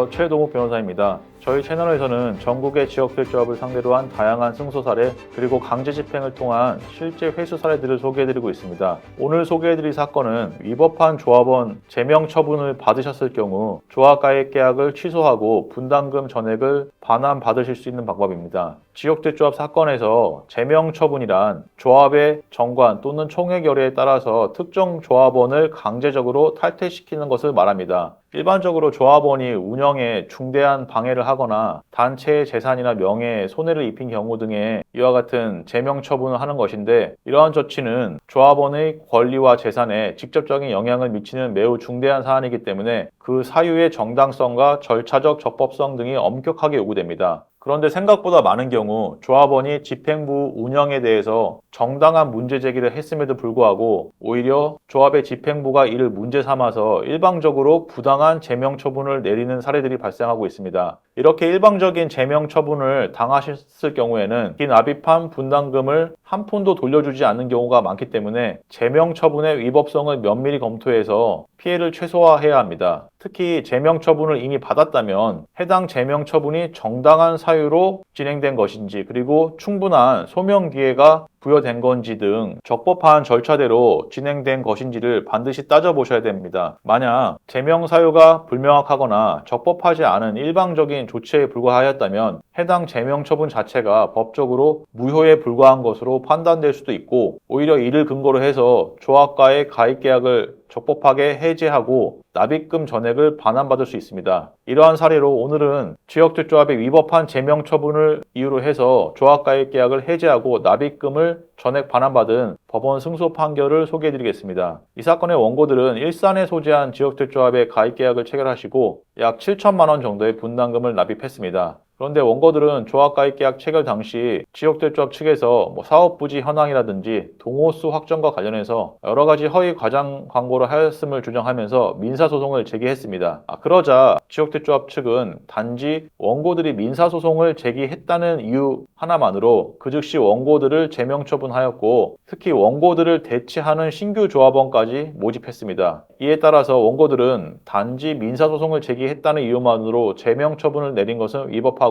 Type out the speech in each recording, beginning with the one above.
안녕하세요. 최동욱 변호사입니다. 저희 채널에서는 전국의 지역대조합을 상대로 한 다양한 승소 사례 그리고 강제 집행을 통한 실제 회수 사례들을 소개해드리고 있습니다. 오늘 소개해드릴 사건은 위법한 조합원 제명 처분을 받으셨을 경우 조합 가입 계약을 취소하고 분담금 전액을 반환받으실 수 있는 방법입니다. 지역대조합 사건에서 제명 처분이란 조합의 정관 또는 총회 결의에 따라서 특정 조합원을 강제적으로 탈퇴시키는 것을 말합니다. 일반적으로 조합원이 운영에 중대한 방해를 하거나 단체의 재산이나 명예에 손해를 입힌 경우 등에 이와 같은 제명 처분을 하는 것인데, 이러한 조치는 조합원의 권리와 재산에 직접적인 영향을 미치는 매우 중대한 사안이기 때문에 그 사유의 정당성과 절차적 적법성 등이 엄격하게 요구됩니다. 그런데 생각보다 많은 경우 조합원이 집행부 운영에 대해서 정당한 문제 제기를 했음에도 불구하고 오히려 조합의 집행부가 이를 문제 삼아서 일방적으로 부당한 제명 처분을 내리는 사례들이 발생하고 있습니다. 이렇게 일방적인 제명 처분을 당하셨을 경우에는 이 납입한 분담금을 한 푼도 돌려주지 않는 경우가 많기 때문에 제명 처분의 위법성을 면밀히 검토해서 피해를 최소화해야 합니다. 특히 제명 처분을 이미 받았다면 해당 제명 처분이 정당한 사유로 진행된 것인지, 그리고 충분한 소명 기회가 부여된 건지 등 적법한 절차대로 진행된 것인지를 반드시 따져보셔야 됩니다. 만약 제명 사유가 불명확하거나 적법하지 않은 일방적인 조치에 불과하였다면 해당 제명 처분 자체가 법적으로 무효에 불과한 것으로 판단될 수도 있고, 오히려 이를 근거로 해서 조합과의 가입 계약을 적법하게 해지하고 납입금 전액을 반환받을 수 있습니다. 이러한 사례로 오늘은 지역대조합의 위법한 제명 처분을 이유로 해서 조합 가입 계약을 해지하고 납입금을 전액 반환받은 법원 승소 판결을 소개해드리겠습니다. 이 사건의 원고들은 일산에 소재한 지역대조합의 가입 계약을 체결하시고 약 7천만 원 정도의 분담금을 납입했습니다. 그런데 원고들은 조합 가입 계약 체결 당시 지역대조합 측에서 사업 부지 현황이라든지 동호수 확정과 관련해서 여러 가지 허위 과장 광고를 하였음을 주장하면서 민사소송을 제기했습니다. 그러자 지역대조합 측은 단지 원고들이 민사소송을 제기했다는 이유 하나만으로 그 즉시 원고들을 제명 처분하였고, 특히 원고들을 대체하는 신규 조합원까지 모집했습니다. 이에 따라서 원고들은 단지 민사소송을 제기했다는 이유만으로 제명 처분을 내린 것은 위법하고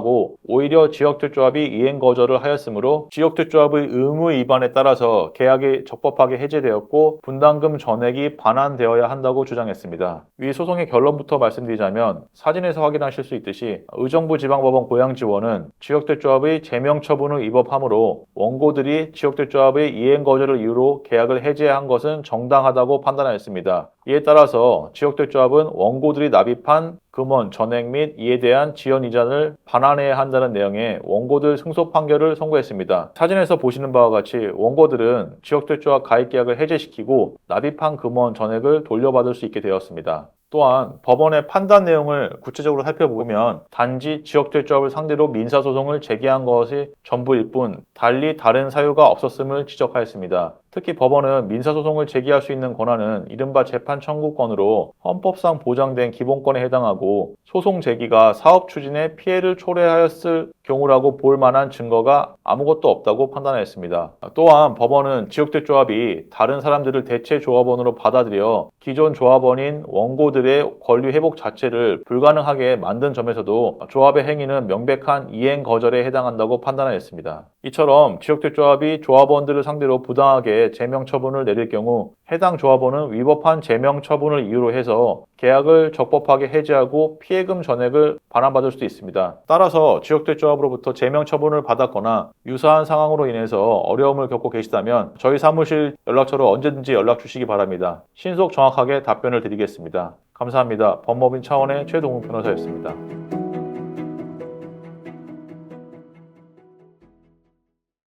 오히려 지역대조합이 이행 거절을 하였으므로 지역대조합의 의무 위반에 따라서 계약이 적법하게 해제되었고 분담금 전액이 반환되어야 한다고 주장했습니다. 위 소송의 결론부터 말씀드리자면, 사진에서 확인하실 수 있듯이 의정부 지방법원 고양지원은 지역대조합의 제명 처분을 위법하므로 원고들이 지역대조합의 이행 거절을 이유로 계약을 해제한 것은 정당하다고 판단하였습니다. 이에 따라서 지역대조합은 원고들이 납입한 금원, 전액 및 이에 대한 지연 이자를 반환해야 한다는 내용의 원고들 승소 판결을 선고했습니다. 사진에서 보시는 바와 같이 원고들은 지역대조합 가입 계약을 해제시키고 납입한 금원 전액을 돌려받을 수 있게 되었습니다. 또한 법원의 판단 내용을 구체적으로 살펴보면 단지 지역대조합을 상대로 민사소송을 제기한 것이 전부일 뿐 달리 다른 사유가 없었음을 지적하였습니다. 특히 법원은 민사소송을 제기할 수 있는 권한은 이른바 재판 청구권으로 헌법상 보장된 기본권에 해당하고 소송 제기가 사업 추진에 피해를 초래하였을 경우라고 볼 만한 증거가 아무것도 없다고 판단하였습니다. 또한 법원은 지역대조합이 다른 사람들을 대체 조합원으로 받아들여 기존 조합원인 원고들의 권리 회복 자체를 불가능하게 만든 점에서도 조합의 행위는 명백한 이행 거절에 해당한다고 판단하였습니다. 이처럼 지역대조합이 조합원들을 상대로 부당하게 제명 처분을 내릴 경우 해당 조합원은 위법한 제명 처분을 이유로 해서 계약을 적법하게 해지하고 피해금 전액을 반환받을 수도 있습니다. 따라서 지역대조합으로부터 제명 처분을 받았거나 유사한 상황으로 인해서 어려움을 겪고 계시다면 저희 사무실 연락처로 언제든지 연락 주시기 바랍니다. 신속 정확하게 답변을 드리겠습니다. 감사합니다. 법무법인 차원의 최동욱 변호사였습니다.